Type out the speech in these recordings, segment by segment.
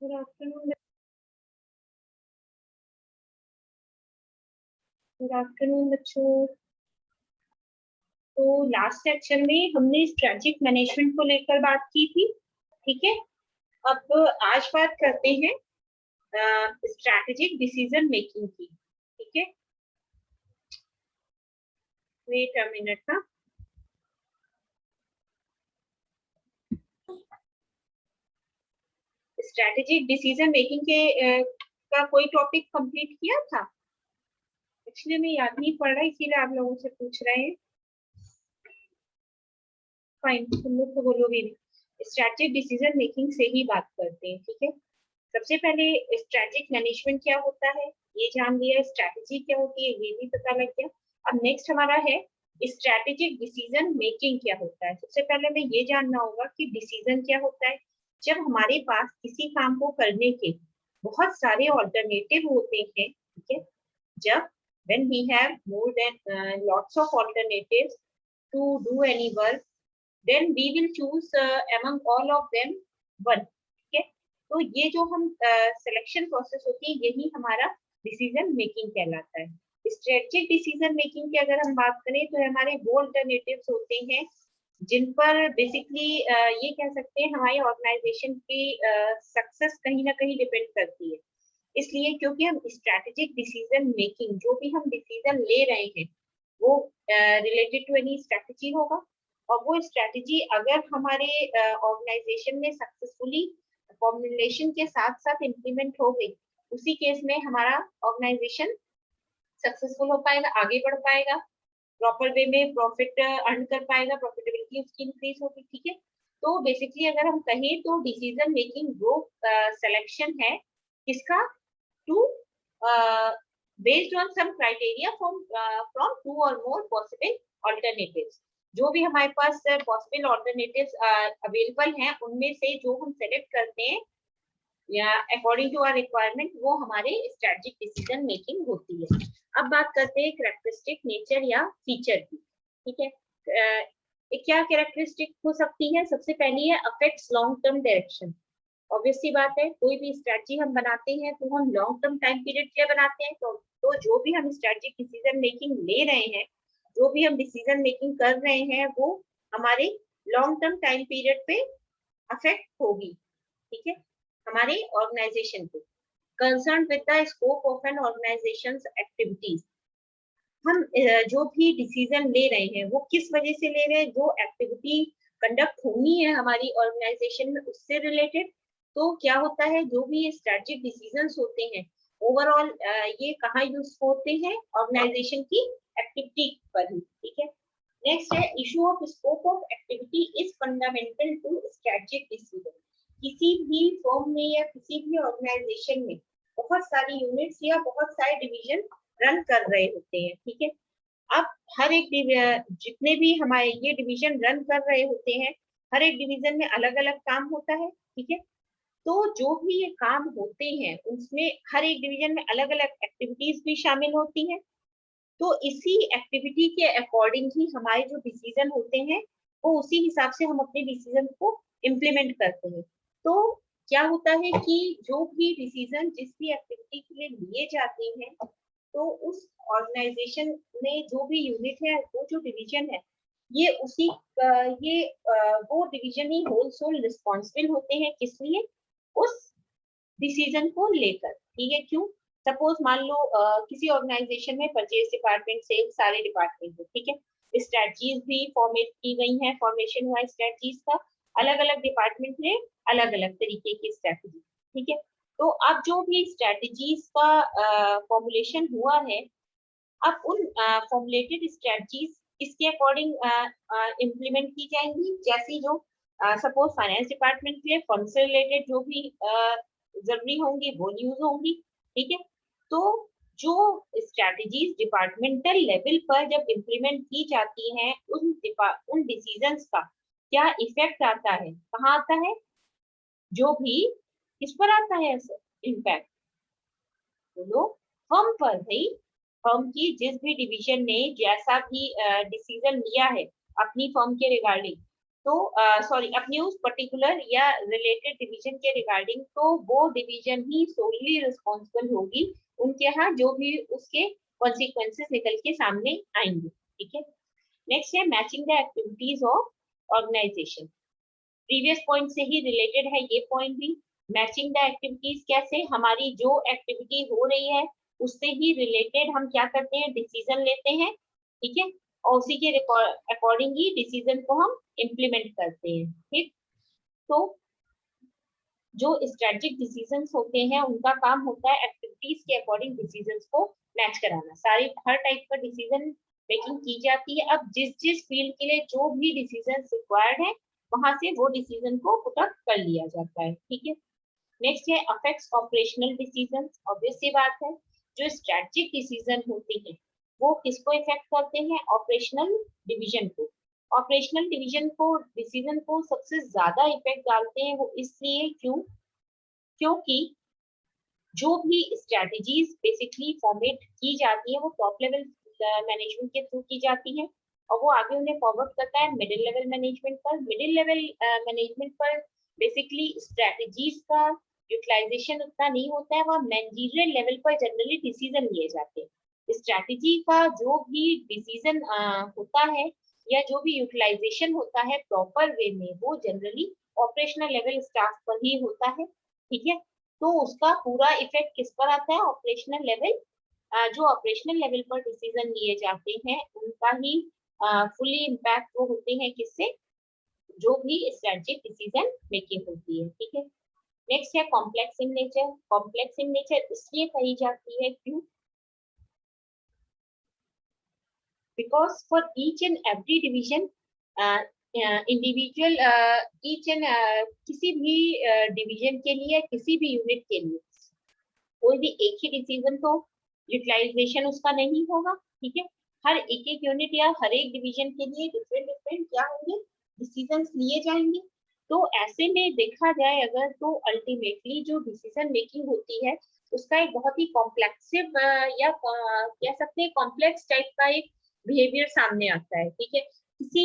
Good afternoon. Good afternoon बच्चों। तो last section में हमने स्ट्रेटेजिक मैनेजमेंट को लेकर बात की थी, ठीक है। अब आज बात करते हैं स्ट्रेटेजिक डिसीजन मेकिंग की, ठीक है। वेट अ मिनट ना। स्ट्रेटेजिक डिसीजन मेकिंग के का कोई टॉपिक कंप्लीट किया था? एक्चुअली मैं याद नहीं पड़ रहा, इसीलिए आप लोगों से पूछ रहे हैं। फाइन, तुम लोग तो बोलोगे नहीं। स्ट्रेटेजिक डिसीजन मेकिंग से ही बात करते हैं, ठीक है। सबसे पहले स्ट्रेटेजिक मैनेजमेंट क्या होता है ये जान लिया, स्ट्रेटेजी क्या होती है ये भी पता लग गया। अब नेक्स्ट हमारा है स्ट्रेटेजिक डिसीजन मेकिंग क्या होता है। सबसे पहले हमें ये जानना होगा कि डिसीजन क्या होता है। जब हमारे पास किसी काम को करने के बहुत सारे ऑल्टरनेटिव होते हैं, ठीक है। जब when we have more than lots of alternatives to do any work, then we will choose among all of them one, ठीक है। तो ये जो हम सिलेक्शन प्रोसेस होती है यही हमारा डिसीजन मेकिंग कहलाता है। स्ट्रेटेजिक डिसीजन मेकिंग की अगर हम बात करें तो हमारे वो अल्टरनेटिव्स होते हैं जिन पर बेसिकली ये कह सकते हैं हमारी ऑर्गेनाइजेशन की सक्सेस कहीं ना कहीं डिपेंड करती है। इसलिए क्योंकि हम स्ट्रेटेजिक डिसीजन मेकिंग जो भी हम डिसीजन ले रहे हैं वो रिलेटेड टू एनी स्ट्रेटेजी होगा, और वो स्ट्रेटेजी अगर हमारे ऑर्गेनाइजेशन में सक्सेसफुली फॉर्मुलेशन के साथ साथ इम्प्लीमेंट हो गई, उसी केस में हमारा ऑर्गेनाइजेशन सक्सेसफुल हो पाएगा, आगे बढ़ पाएगा, प्रॉपर वे में प्रॉफिट अर्न कर पाएगा, प्रॉफिटेबिलिटी उसकी इंक्रीज होगी, ठीक है। तो बेसिकली अगर हम कहें तो डिसीजन मेकिंग वो सिलेक्शन है किसका, to based on some criteria from two or more possible alternatives। जो भी हमारे पास पॉसिबल ऑल्टरनेटिव्स अवेलेबल हैं उनमें से जो हम सेलेक्ट करते हैं या अकॉर्डिंग टू आवर रिक्वायरमेंट वो हमारे स्ट्रेटेजिक डिसीजन मेकिंग होती है। अब बात करते हैं कैरेक्टरिस्टिक नेचर या फीचर की, ठीक है। क्या कैरेक्टरिस्टिक हो सकती है? सबसे पहली है affects long term direction. Obvious सी बात है, कोई भी स्ट्रेटजी हम बनाते हैं तो हम लॉन्ग टर्म टाइम पीरियड के लिए बनाते हैं। तो जो भी हम स्ट्रेटेजिक डिसीजन मेकिंग ले रहे हैं, जो भी हम डिसीजन मेकिंग कर रहे हैं वो हमारे लॉन्ग टर्म टाइम पीरियड पे अफेक्ट होगी, ठीक है, हमारे ऑर्गेनाइजेशन को। Concern with the scope of an organisation activities. हम जो भी डिसीजन ले रहे हैं वो किस वजह से ले रहे हैं, जो एक्टिविटी कंडक्ट होनी है हमारी ऑर्गेनाइजेशन में उससे रिलेटेड। तो क्या होता है, जो भी स्ट्रेटेजिक डिसीजंस होते हैं ओवरऑल ये कहाँ यूज होते हैं, ऑर्गेनाइजेशन की एक्टिविटी पर ही, ठीक है। नेक्स्ट है issue of scope of activity is fundamental to strategic decision. किसी भी फर्म में या किसी भी ऑर्गेनाइजेशन में बहुत सारी यूनिट्स या बहुत सारे डिवीजन रन कर रहे होते हैं, ठीक है। अब हर एक जितने भी हमारे ये डिवीजन रन कर रहे होते हैं, हर एक डिवीजन में अलग अलग काम होता है, ठीक है। तो जो भी ये काम होते हैं उसमें हर एक डिवीजन में अलग अलग एक्टिविटीज भी शामिल होती हैं। तो इसी एक्टिविटी के अकॉर्डिंग ही हमारे जो डिसीजन होते हैं वो उसी हिसाब से हम अपने डिसीजन को इम्प्लीमेंट करते हैं। तो क्या होता है कि जो भी डिसीजन जिस भी एक्टिविटी के लिए लिए जाते हैं तो उस ऑर्गेनाइजेशन में जो भी यूनिट है वो जो डिवीजन है ये उसी ये वो डिवीजन ही होल सोल रिस्पॉन्सिबल होते हैं किस लिए, उस डिसीजन को लेकर, ठीक है। क्यों? सपोज मान लो किसी ऑर्गेनाइजेशन में परचेज डिपार्टमेंट से सारे डिपार्टमेंट है, ठीक है। स्ट्रेटजीज भी फॉर्मेट की गई हैं, फॉर्मेशन हुआ स्ट्रेटजीज का, अलग अलग डिपार्टमेंट में अलग अलग तरीके की स्ट्रेटजी, ठीक है। तो अब जो भी स्ट्रेटजीज का फॉर्मुलेशन हुआ है, अब उन फॉर्मुलेटेड स्ट्रेटजीज इसके अकॉर्डिंग इम्प्लीमेंट की जाएंगी। जैसी जो सपोज फाइनेंस डिपार्टमेंट के लिए फंड से रिलेटेड जो भी जरूरी होंगी वो यूज होंगी, ठीक है। तो जो स्ट्रेटजीज डिपार्टमेंटल लेवल पर जब इम्प्लीमेंट की जाती हैं उन डिसीजंस का क्या इफेक्ट आता है, कहाँ आता है, जो भी किस पर आता है इम्पैक्ट, बोलो, फर्म पर भाई। फर्म की जिस भी डिवीजन ने जैसा भी डिसीजन लिया है अपनी फर्म के रिगार्डिंग, तो सॉरी अपनी उस पर्टिकुलर या रिलेटेड डिवीजन के रिगार्डिंग, तो वो डिवीजन ही सोली रिस्पॉन्सिबल होगी उनके यहाँ जो भी उसके कॉन्सिक्वेंसेस निकल के सामने आएंगे, ठीक है। नेक्स्ट है matching the activities of organisation. Previous point से ही रिलेटेड है ये पॉइंट भी। मैचिंग द एक्टिविटीज कैसे, हमारी जो एक्टिविटी हो रही है उससे ही रिलेटेड हम क्या करते हैं, डिसीजन लेते हैं, ठीक है, और उसी के अकॉर्डिंग ही डिसीजन को हम इम्प्लीमेंट करते हैं, ठीक। तो जो स्ट्रेटेजिक डिसीजंस होते हैं उनका काम होता है एक्टिविटीज के अकॉर्डिंग डिसीजंस को मैच कराना। सारी हर टाइप का डिसीजन मेकिंग की जाती है। अब जिस जिस फील्ड के लिए जो भी डिसीजन रिक्वायर्ड है वहां से वो डिसीजन को पुट अप कर लिया जाता है, ठीक है। नेक्स्ट है अफेक्ट्स ऑपरेशनल डिसीजन। ऑब्वियस सी बात है, जो स्ट्रेटेजिक डिसीजन होते हैं वो किसको इफेक्ट करते हैं, ऑपरेशनल डिवीजन को। ऑपरेशनल डिवीजन को डिसीजन को सबसे ज्यादा इफेक्ट डालते हैं वो इसलिए क्योंकि जो भी स्ट्रेटजीज बेसिकली फॉर्मेट की जाती है वो टॉप लेवल मैनेजमेंट के थ्रू की जाती है और वो आगे उन्हें फॉरवर्ड करता है मिडिल लेवल मैनेजमेंट पर। मिडिल लेवल मैनेजमेंट पर बेसिकली स्ट्रेटजीज का यूटिलाइजेशन उतना नहीं होता है, वह मैनेजरियल लेवल पर जनरली डिसीजन लिए जाते हैं। स्ट्रेटजी का जो भी डिसीजन होता है या जो भी यूटिलाइजेशन होता है प्रॉपर वे में वो जनरली ऑपरेशनल लेवल स्टाफ पर ही होता है, ठीक है। तो उसका पूरा इफेक्ट किस पर आता है, ऑपरेशनल लेवल। जो ऑपरेशनल लेवल पर डिसीजन लिए जाते हैं उनका ही फुली इम्पैक्ट वो होते हैं किससे, जो भी स्ट्रेटेजिक डिसीजन मेकिंग होती है, ठीक है। नेक्स्ट है complex in nature. Complex in nature इसलिए कही जाती है क्यों, because for each and every division individual each and किसी भी डिवीजन के लिए किसी भी यूनिट के लिए कोई भी एक ही डिसीजन तो यूटिलाइजेशन उसका नहीं होगा, ठीक है। हर एक एक यूनिट या हर एक डिवीजन के लिए डिफरेंट डिफरेंट क्या होंगे, डिसीजंस लिए जाएंगे। तो ऐसे में देखा जाए अगर तो अल्टीमेटली जो डिसीजन मेकिंग होती है उसका एक बहुत ही कॉम्प्लेक्सिव या कह सकते हैं कॉम्प्लेक्स टाइप का एक बिहेवियर सामने आता है, ठीक है। किसी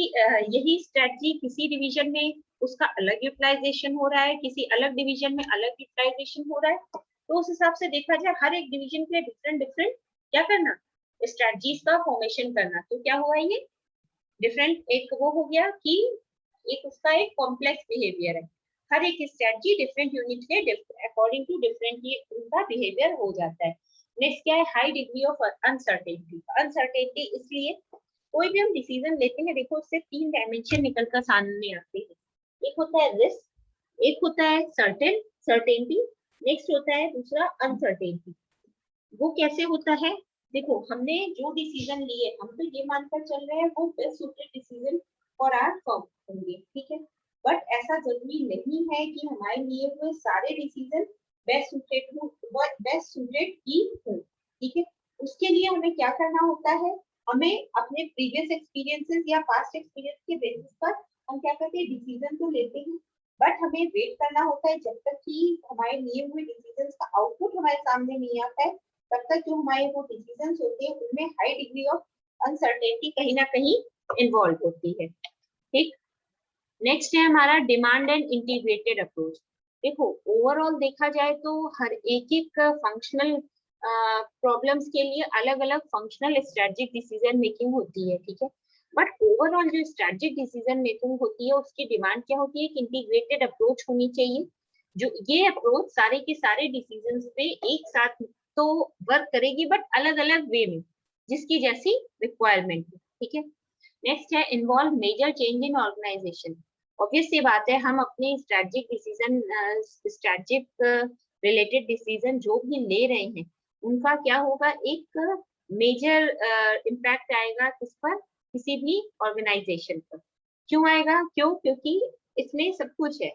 यही स्ट्रेटजी किसी डिवीजन में उसका अलग यूटिलाइजेशन हो रहा है, किसी अलग डिवीजन में अलग यूटिलाइजेशन हो रहा है। तो उस हिसाब से देखा जाए हर एक डिवीजन के डिफरेंट डिफरेंट क्या करना, स्ट्रेटजीज का फॉर्मेशन करना। तो क्या हुआ ये डिफरेंट, एक वो हो गया कि एक उसका एक कॉम्प्लेक्स बिहेवियर है। हर एक स्ट्रेटजी डिफरेंट यूनिट के अकॉर्डिंग टू डिफरेंट उनका बिहेवियर हो जाता है। नेक्स्ट क्या है, high degree of uncertainty. Uncertainty इसलिए कोई भी हम डिसीजन लेते हैं, देखो उससे तीन डायमेंशन निकलकर सामने आते हैं। एक होता है रिस्क, एक होता है सर्टेनिटी, नेक्स्ट होता है दूसरा अनसर्टेनिटी। वो कैसे होता है, देखो हमने जो डिसीजन लिए हम तो ये मानकर चल रहे हैं वो best suited decision for our firm होंगे, ठीक है। बट ऐसा जरूरी नहीं है कि हमारे लिए हुए सारे डिसीजन बेस्ट सूटेड ही हो, ठीक है। उसके लिए हमें क्या करना होता है, हमें अपने प्रीवियस एक्सपीरियंसेस या पास्ट एक्सपीरियंस के बेसिस पर हम क्या करते हैं, डिसीजन तो लेते हैं बट हमें वेट करना होता है जब तक कि हमारे लिए हुए डिसीजंस का आउटपुट हमारे सामने नहीं आता है, तब तक जो हमारे वो डिसीजंस होते हैं उनमें हाई डिग्री ऑफ अनसर्टेनिटी कहीं ना कहीं इन्वॉल्व होती है, ठीक। नेक्स्ट है हमारा डिमांड एंड इंटीग्रेटेड अप्रोच। देखो ओवरऑल देखा जाए तो हर एक फंक्शनल प्रॉब्लम्स के लिए अलग अलग फंक्शनल स्ट्रेटेजिक डिसीजन मेकिंग होती है, ठीक है। बट ओवरऑल जो स्ट्रेटेजिक डिसीजन मेकिंग होती है उसकी डिमांड क्या होती है, इंटीग्रेटेड अप्रोच होनी चाहिए। जो ये अप्रोच सारे के सारे डिसीजंस पे एक साथ तो वर्क करेगी बट अलग अलग वे में, जिसकी जैसी रिक्वायरमेंट है, ठीक है। नेक्स्ट है involve major change in organization. Obvious सी बात है हम अपने strategic decision strategic related decision जो भी ले रहे हैं उनका क्या होगा, एक मेजर इम्पैक्ट आएगा किस पर, किसी भी ऑर्गेनाइजेशन पर। क्यों आएगा, क्यों, क्योंकि इसमें सब कुछ है,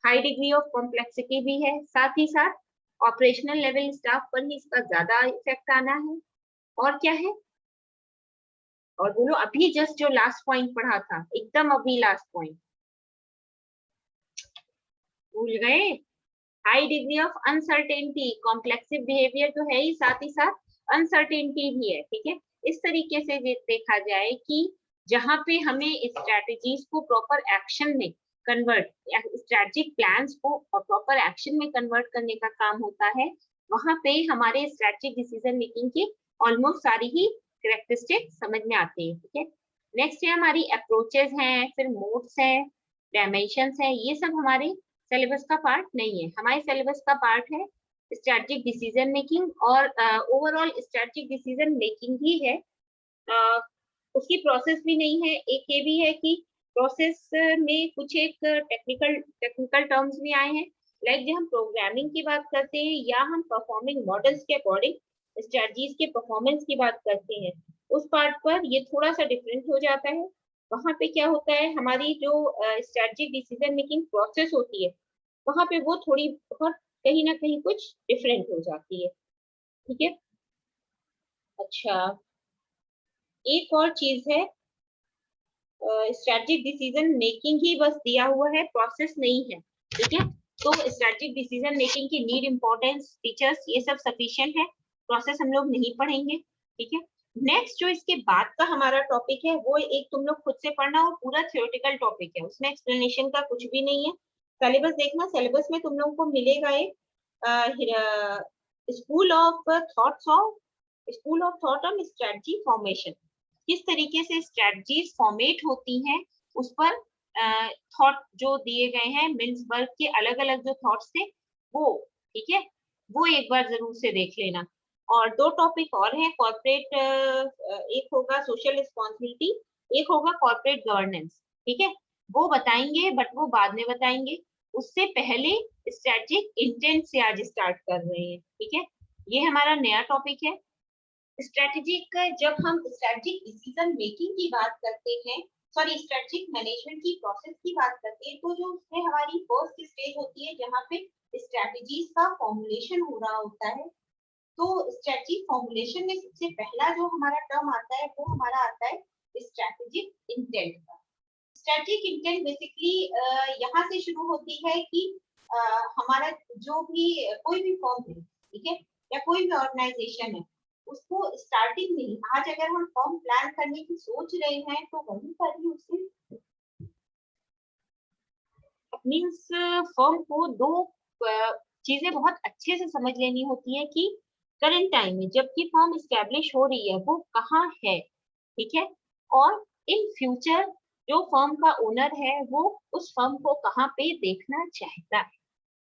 हाई डिग्री ऑफ कॉम्प्लेक्सिटी भी है, साथ ही साथ ऑपरेशनल लेवल स्टाफ पर ही इसका ज्यादा इफेक्ट आना है। और क्या है, और बोलो अभी जस्ट जो लास्ट पॉइंट पढ़ा था एकदम अभी लास्ट पॉइंट भूल गए, high degree of uncertainty. Complexive behaviour तो है ही, साथ ही साथ अनसर्टेनिटी भी है, ठीक है। इस तरीके से देखा जाए कि जहाँ पे हमें स्ट्रैटेजीज को प्रॉपर एक्शन में कन्वर्ट, स्ट्रैटेजिक प्लान्स को प्रॉपर एक्शन में कन्वर्ट करने का काम होता है, वहां पे हमारे स्ट्रैटेजिक डिसीजन मेकिंग की ऑलमोस्ट सारी ही कैरेक्टरिस्टिक समझ में आते हैं। ठीक है, नेक्स्ट है हमारी अप्रोचेस हैं, फिर मोड्स हैं, डायमेंशंस है, ये सब हमारे सिलेबस का पार्ट नहीं है। हमारे सिलेबस का पार्ट है स्ट्रैटेजिक डिसीजन मेकिंग, और ओवरऑल स्ट्रैटेजिक डिसीजन मेकिंग ही है, उसकी प्रोसेस भी नहीं है। एक ये भी है कि प्रोसेस में कुछ एक टेक्निकल टर्म्स भी आए हैं, लाइक जब हम प्रोग्रामिंग की बात करते हैं या हम परफॉर्मिंग मॉडल्स के अकॉर्डिंग स्ट्रैटेजीज के परफॉर्मेंस की बात करते हैं, उस पार्ट पर ये थोड़ा सा डिफरेंट हो जाता है। वहां पे क्या होता है, हमारी जो स्ट्रैटेजिक डिसीजन मेकिंग प्रोसेस होती है, वहां पे वो थोड़ी बहुत कहीं ना कहीं कुछ डिफरेंट हो जाती है। ठीक है, अच्छा, एक और चीज है, स्ट्रैटेजिक डिसीजन मेकिंग ही बस दिया हुआ है, प्रोसेस नहीं है। ठीक है, तो स्ट्रैटेजिक डिसीजन मेकिंग की नीड, इंपॉर्टेंस, फीचर्स, ये सब सफिशिएंट है, प्रोसेस हम लोग नहीं पढ़ेंगे। ठीक है, नेक्स्ट जो इसके बाद का हमारा टॉपिक है, वो एक तुम लोग खुद से पढ़ना, वो पूरा थ्योरेटिकल टॉपिक है, उसमें एक्सप्लेनेशन का कुछ भी नहीं है। सिलेबस देखना, सिलेबस में तुम लोगों को मिलेगा एक school of thought on strategy formation, किस तरीके से स्ट्रेटजीज फॉर्मेट होती हैं, उस पर थॉट जो दिए गए हैं, मिल्सबर्ग के अलग अलग जो थॉट्स थे वो। ठीक है, वो एक बार जरूर से देख लेना। और दो टॉपिक और हैं, कॉर्पोरेट, एक होगा सोशल रिस्पॉन्सिबिलिटी, एक होगा कॉर्पोरेट गवर्नेंस। ठीक है, वो बताएंगे, बट वो बाद में बताएंगे, उससे पहले स्ट्रेटजिक इंटेंट से आज स्टार्ट कर रहे हैं। ठीक है, ये हमारा नया टॉपिक है स्ट्रेटेजिक। जब हम स्ट्रेटेजिक डिसीजन मेकिंग की बात करते हैं, सॉरी स्ट्रेटेजिक मैनेजमेंट की प्रोसेस की बात करते हैं, तो जो उसमें हमारी फर्स्ट स्टेज होती है जहाँ पे स्ट्रेटेजीज का फॉर्मुलेशन हो रहा होता है, तो स्ट्रेटेजी फॉर्मुलेशन में सबसे पहला जो हमारा टर्म आता है वो हमारा आता है स्ट्रेटेजिक इंटेंट का। स्ट्रेटेजिक इंटेंट बेसिकली यहाँ से शुरू होती है कि हमारा जो भी कोई भी फॉर्म है, ठीक है, या कोई भी ऑर्गेनाइजेशन है, उसको स्टार्टिंग में ही, आज अगर हम फॉर्म प्लान करने की सोच रहे हैं, तो वहीं पर ही उसे मीन्स फॉर्म को दो चीजें बहुत अच्छे से समझ लेनी होती है कि करंट टाइम में जबकि फॉर्म स्टैब्लिश हो रही है वो कहाँ है। ठीक है, और इन फ्यूचर जो फर्म का ओनर है वो उस फर्म को कहाँ पे देखना चाहता है।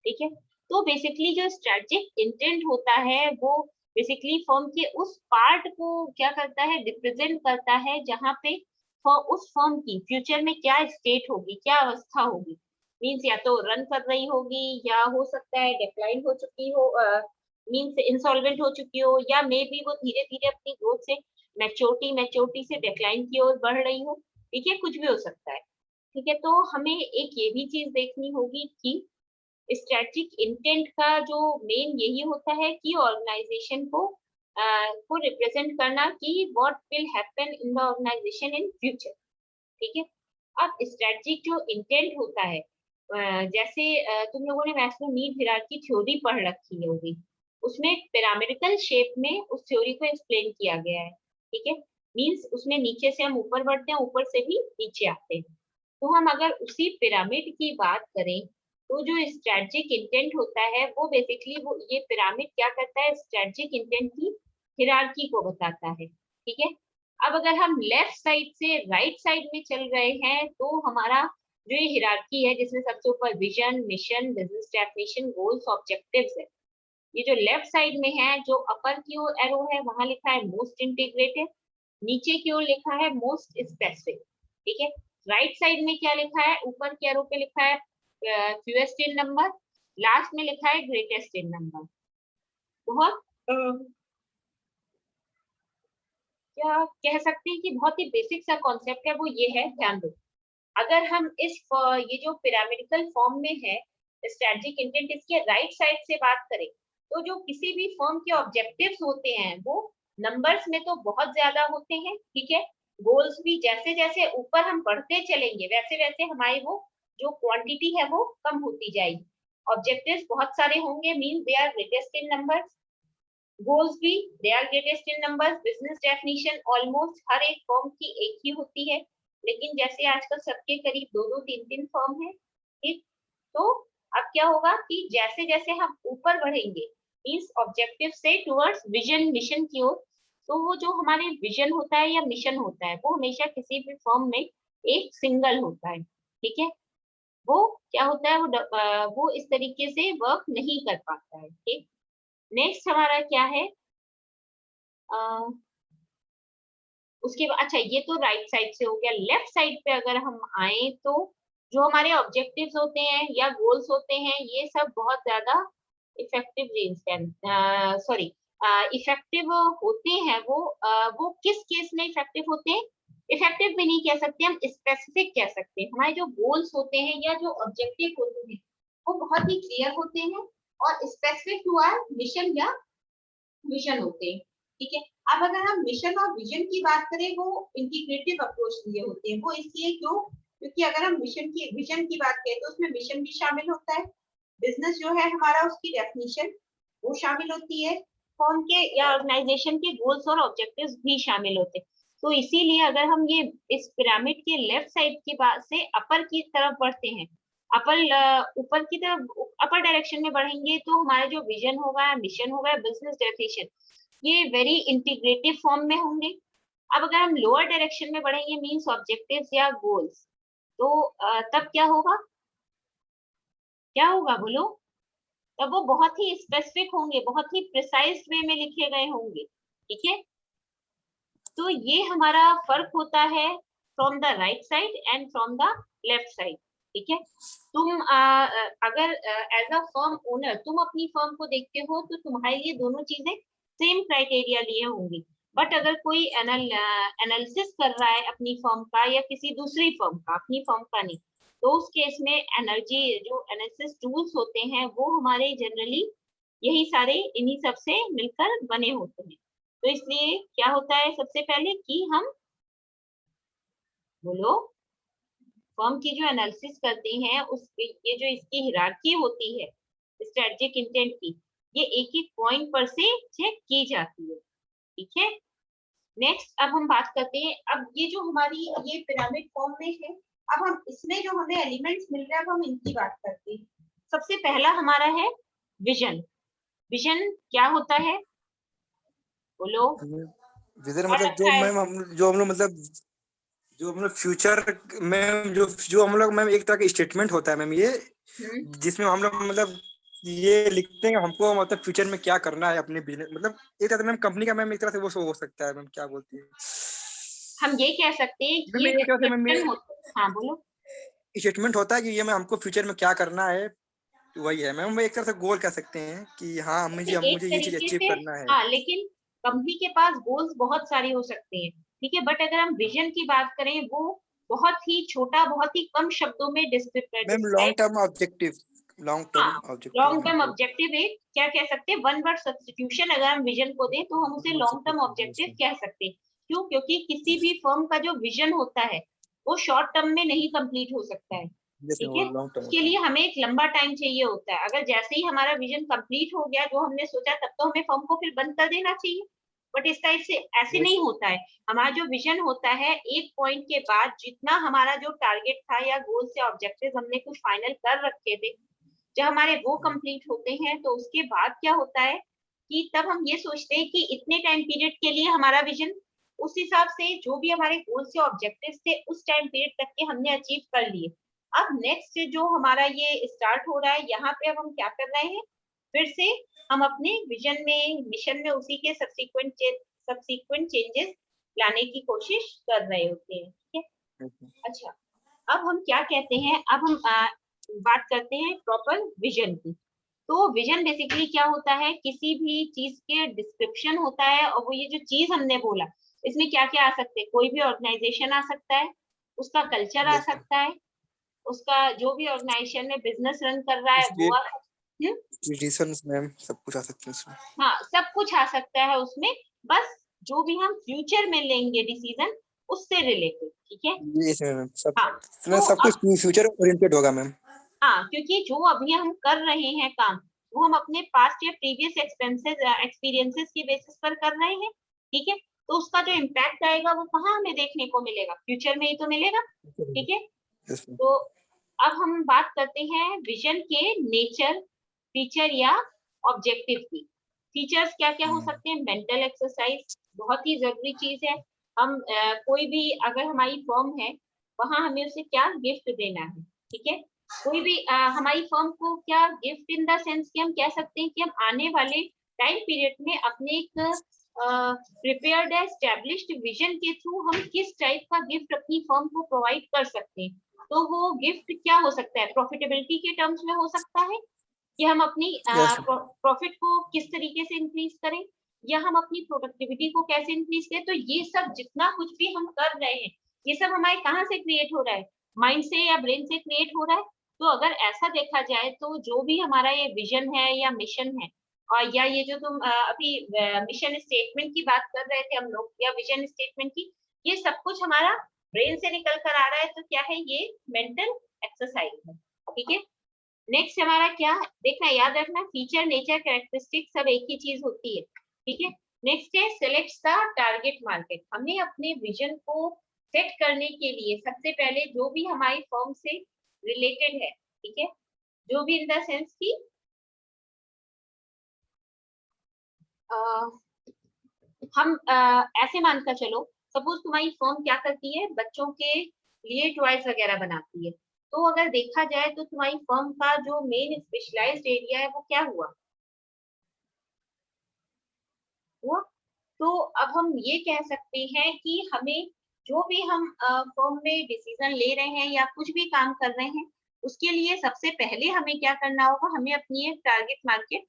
ठीक है, तो बेसिकली जो स्ट्रेटेजिक इंटेंट होता है वो बेसिकली फर्म के उस पार्ट को क्या करता है, रिप्रेजेंट करता है, जहाँ पे उस फर्म की फ्यूचर में क्या स्टेट होगी, क्या अवस्था होगी। मीन्स या तो रन कर रही होगी, या हो सकता है डिक्लाइन हो चुकी हो, मीन्स इंसॉल्वेंट हो चुकी हो, या मे बी वो धीरे धीरे अपनी ग्रोथ से मैच्योरिटी से डिक्लाइन की ओर बढ़ रही हो। ठीक है, कुछ भी हो सकता है। ठीक है, तो हमें एक ये भी चीज देखनी होगी कि स्ट्रेटेजिक इंटेंट का जो मेन यही होता है कि ऑर्गेनाइजेशन को रिप्रेजेंट करना कि what will happen in the organisation in future. ठीक है, अब स्ट्रेटेजिक जो इंटेंट होता है, जैसे तुम लोगों ने मैस्लो नीड हायरार्की थ्योरी पढ़ रखी होगी, उसमें पिरामिडल शेप में उस थ्योरी को एक्सप्लेन किया गया है। ठीक है, मींस उसमें नीचे से हम ऊपर बढ़ते हैं, ऊपर से भी नीचे आते हैं। तो हम अगर उसी पिरामिड की बात करें, तो जो स्ट्रेटेजिक इंटेंट होता है वो बेसिकली वो ये पिरामिड क्या करता है, स्ट्रेटेजिक इंटेंट की हायरार्की को बताता है। ठीक है, अब अगर हम लेफ्ट साइड से राइट साइड में चल रहे हैं, तो हमारा जो ये हायरार्की है जिसमें सबसे ऊपर vision, mission, business definition, goals, objectives है, ये जो लेफ्ट साइड में है, जो अपर की ओर एरो है वहां लिखा है मोस्ट इंटीग्रेटेड, नीचे की ओर लिखा है मोस्ट स्पेसिफिक। ठीक है, राइट साइड में क्या लिखा है, ऊपर के एरो पे लिखा है फ्यूएस्ट इन नंबर, लास्ट में लिखा है ग्रेटेस्ट इन नंबर। बहुत क्या कह सकते हैं कि बहुत ही बेसिक सा कॉन्सेप्ट है, वो ये है, ध्यान दो। अगर हम इस ये जो पिरामिडिकल फॉर्म में है स्ट्रेटेजिक इंटेंट, इसके राइट साइड से बात करें, तो जो किसी भी फॉर्म के ऑब्जेक्टिव्स होते हैं वो नंबर्स में तो बहुत ज्यादा होते हैं। ठीक है, गोल्स भी जैसे जैसे ऊपर हम बढ़ते चलेंगे वैसे वैसे हमारी वो जो क्वांटिटी है वो कम होती जाएगी। ऑब्जेक्टिव्स बहुत सारे होंगे, mean they are greatest in numbers. Goals भी they are greatest in numbers, business definition almost हर एक फर्म की एक ही होती है, लेकिन जैसे आजकल सबके करीब 2-2 3-3 फर्म है, ठीक। तो अब क्या होगा कि जैसे जैसे हम ऊपर बढ़ेंगे मीन्स ऑब्जेक्टिव से टुवर्ड्स विजन मिशन की ओर, तो वो जो हमारे विजन होता है या मिशन होता है वो हमेशा किसी भी फर्म में एक सिंगल होता है, ठीक है। वो क्या होता है वो इस तरीके से वर्क नहीं कर पाता है, ठीक। नेक्स्ट हमारा क्या है, उसके बाद अच्छा ये तो राइट साइड से हो गया। लेफ्ट साइड पे अगर हम आए तो जो हमारे ऑब्जेक्टिव्स होते हैं या गोल्स होते हैं ये सब बहुत ज्यादा इफेक्टिव सॉरी इफेक्टिव होते हैं। वो किस केस में इफेक्टिव होते हैं, इफेक्टिव भी नहीं कह सकते, हम स्पेसिफिक कह सकते हैं। हमारे जो गोल्स होते हैं या जो ऑब्जेक्टिव होते हैं वो बहुत ही क्लियर होते हैं और स्पेसिफिक टू आवर मिशन या विजन होते हैं, ठीक है। अब अगर हम मिशन और विजन की बात करें वो इंटीग्रेटिव अप्रोच लिए होते हैं। वो इसलिए क्यों, क्योंकि अगर हम मिशन की विजन की बात करें तो उसमें मिशन भी शामिल होता है, बिजनेस जो है हमारा उसकी डेफिनेशन वो शामिल होती है, फर्म के या ऑर्गेनाइजेशन के गोल्स और ऑब्जेक्टिव्स भी शामिल होते हैं। तो इसीलिए अगर हम ये इस पिरामिड के लेफ्ट साइड की बात से अपर की तरफ बढ़ते हैं, अपर ऊपर की तरफ अपर डायरेक्शन में बढ़ेंगे तो हमारा जो विजन होगा, मिशन होगा, बिजनेस डेफिनेशन ये वेरी इंटीग्रेटिव फॉर्म में होंगे। अब अगर हम लोअर डायरेक्शन में बढ़ेंगे मींस ऑब्जेक्टिव्स या गोल्स, तो तब क्या होगा, क्या होगा बोलो, तब वो बहुत ही स्पेसिफिक होंगे, बहुत ही प्रिसाइज वे में लिखे गए होंगे, ठीक है। तो ये हमारा फर्क होता है from the right side and from the left side, ठीक है। तुम अगर एज अ फर्म ओनर तुम अपनी फर्म को देखते हो तो तुम्हारे लिए दोनों चीजें सेम क्राइटेरिया लिए होंगी। बट अगर कोई एनालिसिस कर रहा है अपनी फर्म का या किसी दूसरी फर्म का, अपनी फर्म का नहीं, तो उस केस में एनर्जी जो एनालिसिस टूल्स होते हैं वो हमारे जनरली यही सारे इन्हीं सब से मिलकर बने होते हैं। तो इसलिए क्या होता है सबसे पहले कि हम बोलो फर्म की जो एनालिसिस करते हैं उस ये जो इसकी हिरार्की होती है स्ट्रेटेजिक इंटेंट की, ये एक एक पॉइंट पर से चेक की जाती है, ठीक है। नेक्स्ट अब हम बात करते हैं, अब ये जो हमारी ये पिरामिड फॉर्म में है, अब हम इसमें जो हमें एलिमेंट्स मिल रहे हैं अब हम इनकी बात करते हैं। सबसे पहला हमारा है विजन। विजन क्या होता है बोलो, विजन और मतलब अच्छा है जो हम लोग मतलब जो हम लोग फ्यूचर में जो हम लोग मैम एक तरह का स्टेटमेंट होता है मैम ये, जिसमें हम लोग मतलब ये लिखते हैं हमको मतलब फ्यूचर में क्या करना है अपने बिजनेस, मतलब एक तरह से मैम कंपनी का मैम एक तरह से वो शो हो सकता है मैम, क्या बोलती है हम ये कह सकते हैं कि मैम, ये एक तरह से मैम ये डिस्क्रिप्शन होता है। हाँ बोलो, स्टेटमेंट होता है कि ये मैं हमको फ्यूचर में क्या करना है, तो वही है मैम, एक तरह से गोल कह सकते हैं कि हाँ जैसे एक मुझे ये चीज तरीके अचीव से, करना है। हाँ लेकिन कंपनी के पास गोल्स बहुत सारे हो सकते हैं, ठीक है। बट अगर हम विजन की बात करें वो बहुत ही छोटा, बहुत ही कम शब्दों में मैम डिस्क्राइब, लॉन्ग हाँ टर्म लॉन्ग ऑब्जेक्टिव टर्म मतलब ऑब्जेक्टिव एक क्या कह सकते हैं, वन वर्ड सब्स्टिट्यूशन अगर हम विजन को दें तो हम उसे लॉन्ग टर्म ऑब्जेक्टिव कह सकते हैं। क्यों, क्योंकि किसी भी फर्म का जो विजन होता है वो शॉर्ट टर्म में नहीं कंप्लीट हो सकता है, जैसे ठीक वो है। लॉन्ग टर्म उसके होता है। लिए हमें एक लंबा टाइम चाहिए होता है। अगर जैसे ही हमारा विजन कंप्लीट हो गया जो हमने सोचा तब तो हमें फर्म को फिर बंद कर देना चाहिए, बट इस टाइप से ऐसे Yes. नहीं होता है। हमारा जो विजन होता है एक पॉइंट के बाद जितना हमारा जो टारगेट था या गोल्स या ऑब्जेक्टिव हमने कुछ फाइनल कर रखे थे, जब हमारे वो कंप्लीट होते हैं तो उसके बाद क्या होता है कि तब हम ये सोचते हैं कि इतने टाइम पीरियड के लिए हमारा विजन, उस हिसाब से जो भी हमारे गोल्स या ऑब्जेक्टिव्स थे उस टाइम पीरियड तक के हमने अचीव कर लिए। अब नेक्स्ट जो हमारा ये स्टार्ट हो रहा है यहाँ पे अब हम क्या कर रहे हैं, फिर से हम अपने विजन में मिशन में उसी के सब्सिक्वेंट चेंजेस लाने की कोशिश कर रहे होते हैं, ठीक है। अच्छा, अब हम क्या कहते हैं, अब हम बात करते हैं प्रॉपर विजन की। तो विजन बेसिकली क्या होता है, किसी भी चीज के डिस्क्रिप्शन होता है और वो ये जो चीज हमने बोला इसमें क्या क्या आ सकते हैं, कोई भी ऑर्गेनाइजेशन आ सकता है, उसका कल्चर आ Yes, ma'am. सकता है, उसका जो भी ऑर्गेनाइजेशन में बिजनेस रन कर रहा है उसके वो आ सकता है, ट्रेडिशंस मैम सब कुछ आ सकते हैं उसमें। हाँ सब कुछ आ सकता है उसमें, बस जो भी हम फ्यूचर में लेंगे डिसीजन उससे रिलेटेड, ठीक है। ये मैम सब हाँ मतलब तो सब कुछ अब फ्यूचर ओरिएंटेड होगा मैम। हाँ क्योंकि जो अभी हम कर रहे हैं काम वो हम अपने पास्ट या प्रीवियस एक्सपीरियंसेस के बेसिस पर कर रहे हैं, ठीक है। तो उसका जो इम्पैक्ट आएगा वो कहाँ हमें देखने को मिलेगा, फ्यूचर में ही तो मिलेगा, ठीक है। तो अब हम बात करते हैं विजन के नेचर, फीचर या ऑब्जेक्टिव की। फीचर्स क्या क्या हो सकते हैं, मेंटल एक्सरसाइज बहुत ही जरूरी चीज है। हम कोई भी अगर हमारी फर्म है वहां हमें उसे क्या गिफ्ट देना है, ठीक है। कोई भी हमारी फर्म को क्या गिफ्ट इन द सेंस कि हम कह सकते हैं कि हम आने वाले टाइम पीरियड में अपने एक प्रिपेयर्ड एस्टेब्लिश्ड विजन के थ्रू हम किस टाइप का गिफ्ट अपनी फर्म को प्रोवाइड कर सकते हैं। तो वो गिफ्ट क्या हो सकता है, प्रॉफिटेबिलिटी के टर्म्स में हो सकता है कि हम अपनी प्रॉफिट को किस तरीके से इंक्रीज करें, या हम अपनी प्रोडक्टिविटी को कैसे इंक्रीज करें। तो ये सब जितना कुछ भी हम कर रहे हैं ये सब हमारे कहाँ से क्रिएट हो रहा है, माइंड से या ब्रेन से क्रिएट हो रहा है। तो अगर ऐसा देखा जाए तो जो भी हमारा ये विजन है या मिशन है, और या ये जो तुम अभी मिशन स्टेटमेंट की बात कर रहे थे हम लोग, या विजन स्टेटमेंट की, ये सब कुछ हमारा ब्रेन से निकल कर आ रहा है। तो क्या है, ये मेंटल एक्सरसाइज है, ठीक है। नेक्स्ट हमारा क्या देखना, याद रखना, फीचर, नेचर, कैरेक्टरिस्टिक सब एक ही चीज होती है, ठीक है। नेक्स्ट है सिलेक्ट द टारगेट मार्केट। हमें अपने विजन को सेट करने के लिए सबसे पहले जो भी हमारी फर्म से रिलेटेड है, ठीक है, जो भी इन द सेंस की हम ऐसे मानकर चलो, सपोज तुम्हारी फर्म क्या करती है, बच्चों के लिए टॉयज वगैरह बनाती है। तो अगर देखा जाए तो तुम्हारी फर्म का जो मेन स्पेशलाइज्ड एरिया है वो क्या हुआ, तो अब हम ये कह सकते हैं कि हमें जो भी हम फर्म में डिसीजन ले रहे हैं या कुछ भी काम कर रहे हैं, उसके लिए सबसे पहले हमें क्या करना होगा, हमें अपनी एक टारगेट मार्केट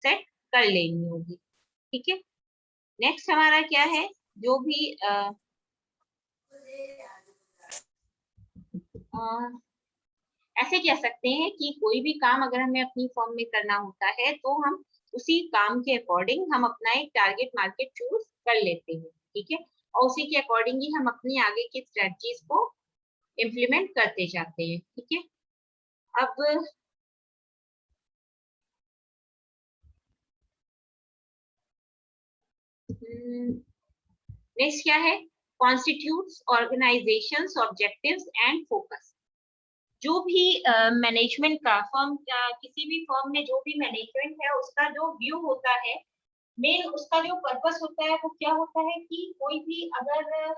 सेट कर लेनी होगी, ठीक है। नेक्स्ट हमारा क्या है, जो भी ऐसे कह सकते हैं कि कोई भी काम अगर हमें अपनी फर्म में करना होता है तो हम उसी काम के अकॉर्डिंग हम अपना एक टारगेट मार्केट चूज कर लेते हैं, ठीक है। और उसी के अकॉर्डिंग ही हम अपनी आगे की स्ट्रेटजीज को इम्प्लीमेंट करते जाते हैं, ठीक है। अब नेक्स्ट क्या है, constitutes organisations objectives and focus. जो भी मैनेजमेंट का फर्म, किसी भी फर्म में जो भी मैनेजमेंट है उसका जो व्यू होता है, मेन उसका जो पर्पस होता है वो क्या होता है कि कोई भी अगर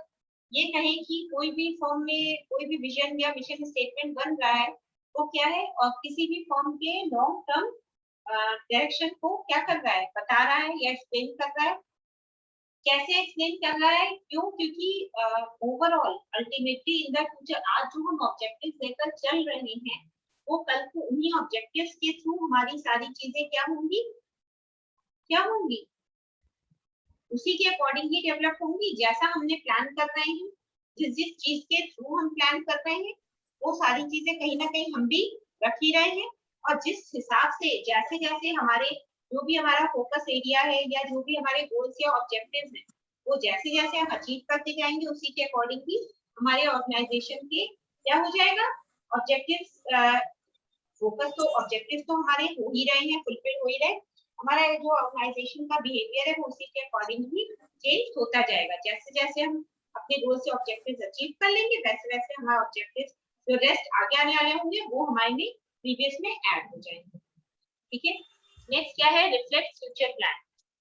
ये कहें कि कोई भी फर्म में कोई भी विजन या मिशन स्टेटमेंट बन रहा है तो क्या है, और किसी भी फर्म के लॉन्ग टर्म डायरेक्शन को क्या कर रहा है, बता रहा है या एक्सप्लेन कर रहा है। कैसे एक्सप्लेन कर रहा है, क्यों, क्योंकि overall ultimately in the future आज जो हम ऑब्जेक्टिव्स लेकर चल रहे हैं वो कल को उन्हीं ऑब्जेक्टिव्स के थ्रू हमारी सारी चीजें क्या होंगी, क्या होंगी, उसी के अकॉर्डिंग ही डेवलप होंगी। जैसा हमने प्लान कर रहे हैं, जिस जिस चीज के थ्रू हम प्लान कर रहे हैं वो सारी चीजें कहीं ना कहीं हम भी रख ही रहे हैं। और जिस हिसाब से जैसे जैसे हमारे जो भी हमारा फोकस एरिया है या जो भी हमारे गोल्स या ऑब्जेक्टिव्स हैं वो जैसे जैसे हम अचीव करते जाएंगे उसी के अकॉर्डिंग ही हमारे ऑर्गेनाइजेशन के क्या हो जाएगा, ऑब्जेक्टिव्स, फोकस तो ऑब्जेक्टिव्स तो हमारे हो ही रहे हैं, फुलफिल हो ही रहे, हमारा जो ऑर्गेनाइजेशन का बिहेवियर है वो उसी के अकॉर्डिंग ही चेंज होता जाएगा। जैसे जैसे हम अपने गोल से ऑब्जेक्टिव्स अचीव कर लेंगे वैसे वैसे हमारा ऑब्जेक्टिव्स जो रेस्ट आगे आने वाले होंगे वो हमारे में प्रीवियस में ऐड हो जाएंगे, ठीक है। नेक्स्ट क्या है, रिफ्लेक्ट फ्यूचर प्लान।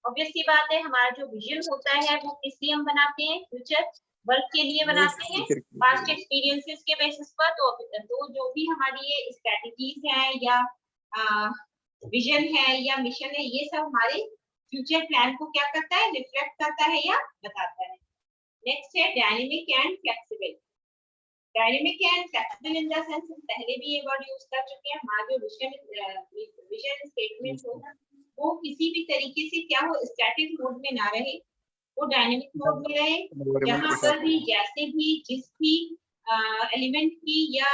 ऑब्वियस सी बात है, हमारा जो विजन होता है वो किस लिए हम बनाते हैं, फ्यूचर वर्क के लिए बनाते हैं, पास्ट एक्सपीरियंसेस के बेसिस पर। तो जो भी हमारी ये स्ट्रेटजीज हैं या विजन है या मिशन है, ये सब हमारे फ्यूचर प्लान को क्या करता है, रिफ्लेक्ट करता है या बताता है। नेक्स्ट है dynamic and flexible. Dynamic and flexible in the sense, हम पहले भी ये वर्ड यूज कर चुके हैं। हमारा जो विजन स्टेटमेंट हो वो किसी भी तरीके से क्या हो, स्टैटिक मोड में ना रहे, वो डायनेमिक मोड में रहे। यहाँ पर भी जैसे भी जिस भी एलिमेंट की या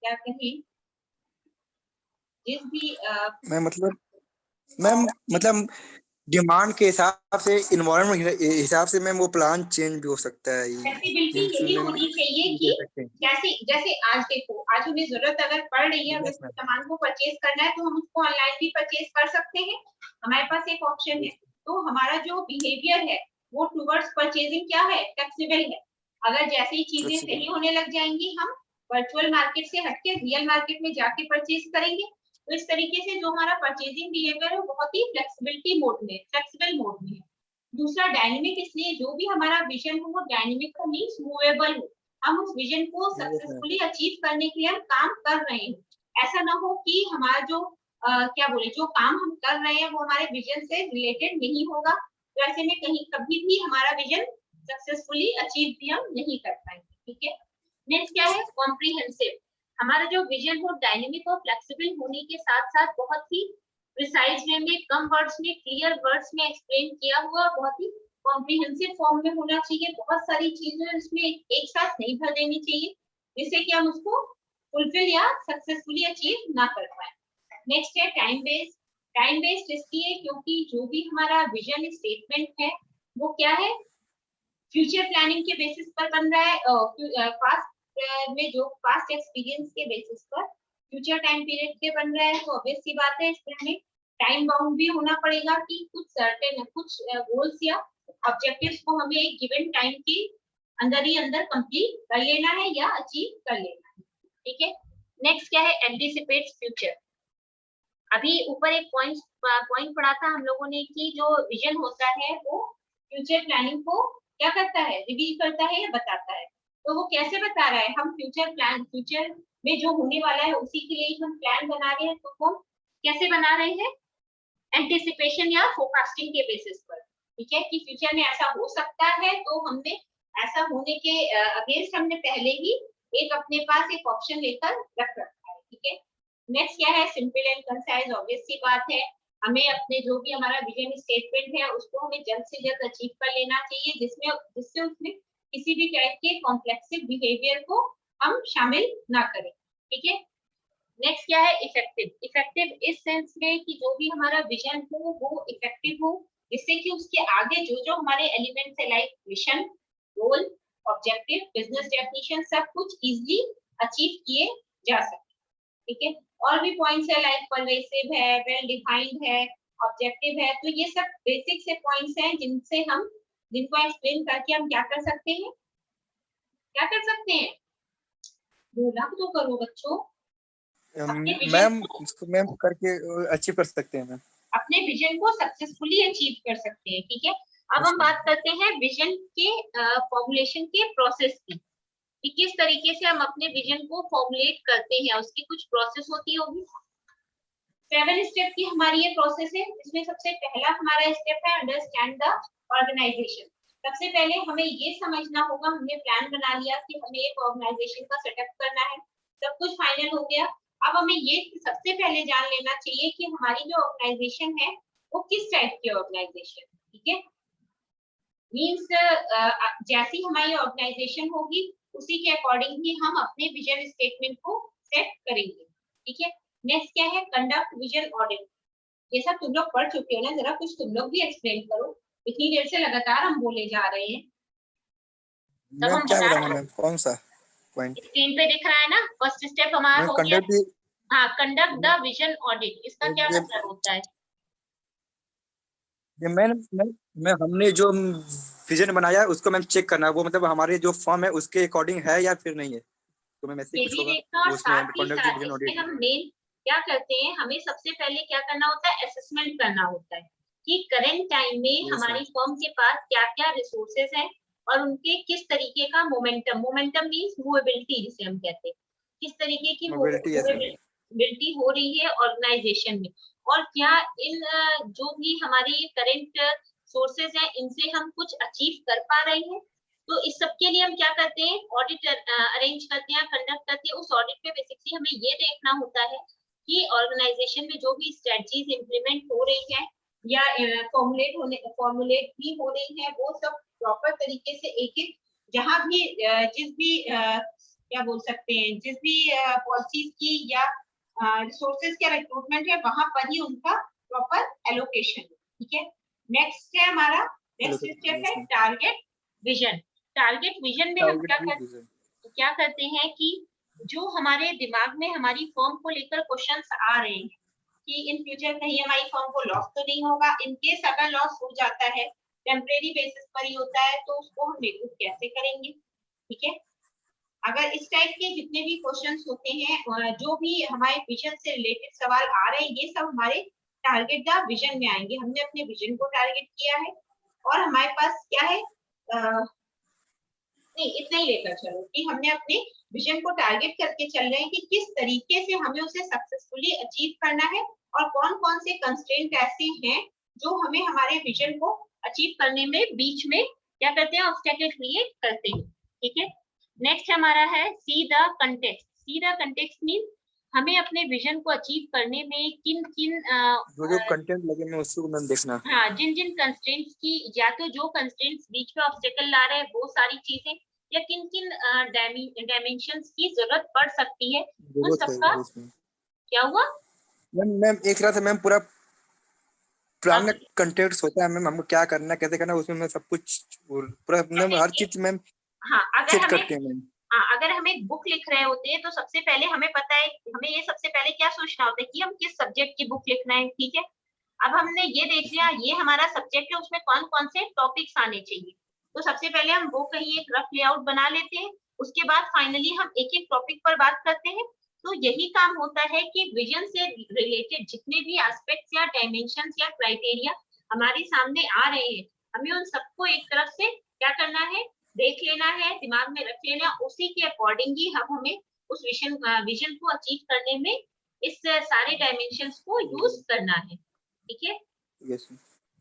क्या कहें, जिस भी मैम मतलब डिमांड के हिसाब से, इन्वायरमेंट के हिसाब से मैम वो प्लान चेंज भी हो सकता है। फ्लेक्सिबिलिटी यही होनी चाहिए कि कैसे, जैसे आज देखो, आज हमें जरूरत अगर पड़ रही है, हमें सामान को परचेज करना है, तो हम उसको ऑनलाइन भी परचेज कर सकते हैं, हमारे पास एक ऑप्शन है। तो हमारा जो बिहेवियर है वो टुवर्ड्स परचेजिंग क्या है, फ्लेक्सिबल है। अगर जैसे ही चीजें सही होने लग जाएंगी, हम वर्चुअल मार्केट से हटके रियल मार्केट में जाके परचेज करेंगे। तो इस तरीके से जो हमारा परचेजिंग बिहेवियर है वो बहुत ही फ्लेक्सिबिलिटी मोड में, फ्लेक्सिबल मोड में है। दूसरा डायनेमिक, इसलिए जो भी हमारा विजन हो वो डायनेमिक हो, मीन्स मूवेबल हो। हम उस विजन को सक्सेसफुली अचीव करने के लिए हम काम कर रहे हैं। ऐसा ना हो कि हमारा जो क्या बोले, जो काम हम कर रहे हैं वो हमारे विजन से रिलेटेड नहीं होगा, तो ऐसे में कहीं कभी भी हमारा विजन सक्सेसफुली अचीव भी हम नहीं कर पाएंगे। ठीक है, नेक्स्ट क्या है, कॉम्प्रिहेंसिव। हमारा जो विजन हो डायनेमिक और फ्लेक्सिबल होने के साथ साथ बहुत ही प्रिसाइज वे में, कम वर्ड्स में, क्लियर वर्ड्स में एक्सप्लेन किया हुआ, बहुत ही कॉम्प्रिहेंसिव फॉर्म में होना चाहिए। बहुत सारी चीजें इसमें एक साथ नहीं भर देनी चाहिए, जिससे कि हम उसको फुलफिल या सक्सेसफुली अचीव ना कर पाए। नेक्स्ट है टाइम बेस्ड। टाइम बेस्ड इसलिए क्योंकि जो भी हमारा विजन स्टेटमेंट है वो क्या है, फ्यूचर प्लानिंग के बेसिस पर बन रहा है, पास्ट में जो पास्ट एक्सपीरियंस के बेसिस पर फ्यूचर टाइम पीरियड के बन रहा है। तो ऑब्वियस सी बात है, इसमें हमें टाइम बाउंड भी होना पड़ेगा कि कुछ सर्टेन, कुछ गोल्स या ऑब्जेक्टिव्स को हमें एक गिवन टाइम के अंदर ही अंदर कंप्लीट कर लेना है या अचीव कर लेना है। ठीक है, नेक्स्ट क्या है, एंटिसिपेट्स फ्यूचर। अभी ऊपर एक पॉइंट पढ़ा था हम लोगों ने कि जो विजन होता है वो फ्यूचर प्लानिंग को क्या करता है, रिवील करता है या बताता है। तो वो कैसे बता रहा है, हम फ्यूचर में जो होने वाला है उसी के लिए हम प्लान बना रहे हैं, तो वो कैसे बना रहे हैं, एंटिसिपेशन या फोरकास्टिंग के बेसिस पर। ठीक है, कि फ्यूचर में ऐसा हो सकता है, तो हमने ऐसा होने के अगेंस्ट हमने पहले ही एक अपने पास एक ऑप्शन लेकर रख रखा है। ठीक है, नेक्स्ट क्या है, सिंपल एंड कंसाइज। ऑब्वियस सी बात है, हमें अपने जो भी हमारा विजन स्टेटमेंट है उसको हमें जल्द से जल्द अचीव कर लेना चाहिए, जिससे उसमें किसी भी टाइप के कॉम्प्लेक्सिव बिहेवियर को हम शामिल ना करें। ठीक है, नेक्स्ट क्या है, इफेक्टिव। इफेक्टिव इस सेंस में कि जो भी हमारा विजन हो वो इफेक्टिव हो, जिससे कि उसके आगे जो जो हमारे एलिमेंट्स है, लाइक मिशन, गोल, ऑब्जेक्टिव, बिजनेस डेफिनेशन, सब कुछ इजीली अचीव किए जा सके। ठीक है, और भी पॉइंट्स है, लाइक परवेसिव है, वेल डिफाइंड है, ऑब्जेक्टिव है। तो ये सब बेसिक से पॉइंट्स हैं जिनको एक्सप्लेन करके हम क्या कर सकते हैं, क्या कर सकते हैं, बोला तो करो बच्चों। मैम इसको मैम करके अचीव कर सकते हैं मैम, अपने विजन को सक्सेसफुली अचीव कर सकते हैं। ठीक है, अब हम बात करते हैं विजन के फॉर्मुलेशन के प्रोसेस की, कि किस तरीके से हम अपने विजन को फॉर्मुलेट करते हैं, उसकी कुछ प्रोसेस होती होगी। 7 स्टेप की हमारी ये प्रोसेस है। इसमें सबसे पहला हमारा स्टेप है अंडरस्टैंड द ऑर्गेनाइजेशन। सबसे पहले हमें ये समझना होगा, हमने प्लान बना लिया कि हमें एक ऑर्गेनाइजेशन का सेटअप करना है, सब कुछ फाइनल हो गया। अब हमें ये सबसे पहले जान लेना चाहिए कि हमारी जो ऑर्गेनाइजेशन है वो किस टाइप की ऑर्गेनाइजेशन। ठीक है, मीन्स जैसी हमारी ऑर्गेनाइजेशन होगी उसी के अकॉर्डिंग ही हम अपने विजन स्टेटमेंट को सेट करेंगे। ठीक है, नेक्स्ट क्या है, कंडक्ट विजन ऑडिट। ये सब तुम लोग पढ़ चुके हो ना, जरा कुछ तुम लोग भी एक्सप्लेन करो, इतनी देर से लगातार हम बोले जा रहे हैं। तब हम क्या बताऊं मैम, कौन सा पॉइंट स्क्रीन पे दिख रहा है ना, फर्स्ट स्टेप हमारा हो गया। हाँ, कंडक्ट द विजन ऑडिट, इसका क्या मतलब होता है? ये मैं हमने जो विजन बनाया है उसको मैम चेक करना है, वो मतलब हमारे जो फॉर्म है उसके अकॉर्डिंग है या फिर नहीं है, तो मैम ऐसे कुछ होगा। और साथ ही साथ इसमें हम मेन क्या करते हैं, हमें सबसे पहले क्या करना होता है, असेसमेंट करना होता है कि करंट टाइम में हमारी फर्म के पास क्या क्या रिसोर्सेज हैं और उनके किस तरीके का मोमेंटम मींस मूवेबिलिटी जिसे हम कहते हैं, किस तरीके की मूवेबिलिटी हो रही है ऑर्गेनाइजेशन में, और क्या इन जो भी हमारी करंट सोर्सेज हैं इनसे हम कुछ अचीव कर पा रहे हैं। तो इस सब के लिए हम क्या करते हैं, ऑडिट अरेंज करते हैं, कंडक्ट करते हैं। उस ऑडिट में बेसिकली हमें ये देखना होता है कि ऑर्गेनाइजेशन में जो भी स्ट्रेटजीज इंप्लीमेंट हो रही है या फॉर्मुलेट भी हो रही है, वो सब प्रॉपर तरीके से एक एक जहां भी जिस भी क्या बोल सकते हैं, जिस भी पॉलिसीज की या रिसोर्सेज का रिक्रूटमेंट है वहां पर ही उनका प्रॉपर एलोकेशन। ठीक है, नेक्स्ट है हमारा नेक्स्ट स्टेप है टारगेट विजन। टारगेट विजन में हम क्या करते हैं कि जो हमारे दिमाग में हमारी फर्म को लेकर क्वेश्चंस आ रहे हैं कि इन फ्यूचर कहीं हमारी फर्म को लॉस तो नहीं होगा, इन केस अगर लॉस हो जाता है टेम्परेरी बेसिस पर ही होता है तो उसको हम रिकूप कैसे करेंगे। ठीक है, अगर इस टाइप के जितने भी क्वेश्चंस होते हैं, जो भी हमारे विजन से रिलेटेड सवाल आ रहे हैं, ये सब हमारे टारगेट द विजन में आएंगे। हमने अपने विजन को टारगेट किया है और हमारे पास क्या है, नहीं इतना ही लेकर चलो कि हमने अपने विजन को टारगेट करके चल रहे हैं कि किस तरीके से हमें उसे सक्सेसफुली अचीव करना है और कौन कौन से कंस्ट्रेंट ऐसे हैं जो हमें हमारे विजन को अचीव करने में बीच में क्या करते हैं, ऑब्स्टेकल क्रिएट करते हैं। ठीक है, नेक्स्ट हमारा है see the context. See the context mean हमें अपने विजन को अचीव करने में किन किन जो कंटेंट लगे मैं उसको मैम देखना। हाँ, जिन जिन कंस्ट्रेंट्स की, या तो जो कंस्ट्रेंट्स बीच में ऑब्स्टेकल ला रहे हैं वो सारी चीजें, या किन किन डायमेंशंस की जरूरत पड़ सकती है, उन सबका क्या हुआ मैम एक तरह से मैम पूरा प्लान कंटेंट्स होता है मैम, हमको क्या करना है कैसे करना है उसमें मैं सब कुछ पूरा मैम हर चीज मैम हाँ, अगर हमें करते हैं मैम। हाँ, अगर हम एक बुक लिख रहे होते हैं तो सबसे पहले हमें पता है, हमें ये सबसे पहले क्या सोचना होता है कि हम किस सब्जेक्ट की बुक लिखना है। ठीक है, अब हमने ये देख लिया ये हमारा सब्जेक्ट है, उसमें कौन कौन से टॉपिक्स आने चाहिए, तो सबसे पहले हम वो कहीं एक रफ लेआउट बना लेते हैं, उसके बाद फाइनली हम एक एक टॉपिक पर बात करते हैं। तो यही काम होता है कि विजन से रिलेटेड जितने भी एस्पेक्ट्स या डायमेंशंस या क्राइटेरिया हमारे सामने आ रहे हैं, हमें उन सबको एक तरफ से क्या करना है, देख लेना है, दिमाग में रख लेना, उसी के अकॉर्डिंग ही हम हमें उस विजन को अचीव करने में इस सारे डायमेंशंस को यूज करना है। ठीक है,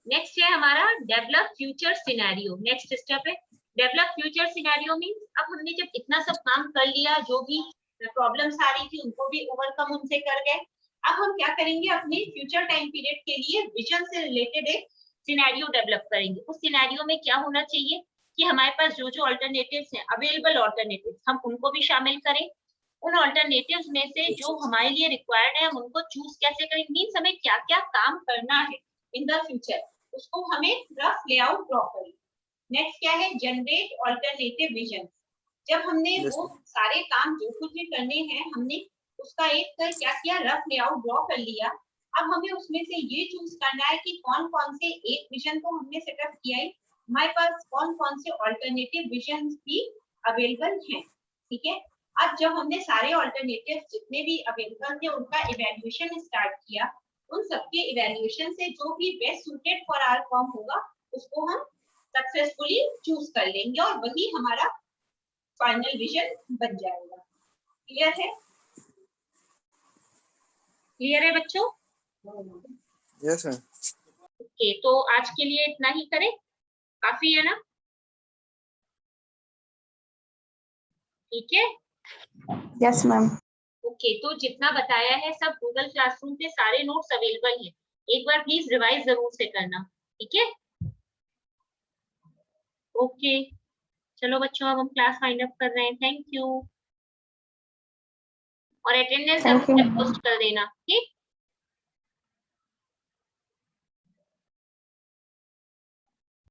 नेक्स्ट है हमारा develop future scenario. Next step है डेवलप फ्यूचर सिनेरियो मींस अब हमने जब इतना सब काम कर लिया, जो भी प्रॉब्लम्स आ रही थी उनको भी ओवरकम उनसे कर गए, अब हम क्या करेंगे, अपने फ्यूचर टाइम पीरियड के लिए विजन से रिलेटेड एक सिनेरियो डेवलप करेंगे। उस सिनेरियो में क्या होना चाहिए कि हमारे पास जो जो अल्टरनेटिव्स हैं, अवेलेबल अल्टरनेटिव्स, हम उनको भी शामिल करें। उन अल्टरनेटिव्स में से जो हमारे लिए रिक्वायर्ड है हम उनको चूज कैसे करें, मींस हमें क्या क्या काम करना है इन द फ्यूचर, उसको हमें रफ लेआउट ड्रॉ करें। नेक्स्ट क्या है, जनरेट अल्टरनेटिव विजन। जब हमने वो सारे काम जो कुछ भी करने हैं हमने उसका एक क्या किया, रफ लेआउट ड्रॉ कर लिया। अब हमें उसमें से ये चूज करना है कि कौन कौन से एक विजन को हमने सेटअप किया है, हमारे पास कौन कौन से अल्टरनेटिव विजन भी अवेलेबल हैं। ठीक है, अब जब हमने सारे अल्टरनेटिव जितने भी अवेलेबल थे उनका इवैल्यूएशन स्टार्ट किया, उन सबके इवैल्यूएशन से जो भी best suited for our form होगा उसको हम सक्सेसफुली चूज कर लेंगे और वही हमारा फाइनल विजन बन जाएगा। क्लियर है? क्लियर है बच्चों? Yes ma'am. ओके, तो आज के लिए इतना ही करें, काफी है ना? ठीक है, यस मैम। ओके, तो जितना बताया है सब गूगल क्लासरूम पे सारे नोट्स अवेलेबल हैं, एक बार प्लीज रिवाइज जरूर से करना। ठीक है, ओके, चलो बच्चों अब हम क्लास फाइंड अप कर रहे हैं। थैंक यू, और अटेंडेंस पोस्ट कर देना। ठीक।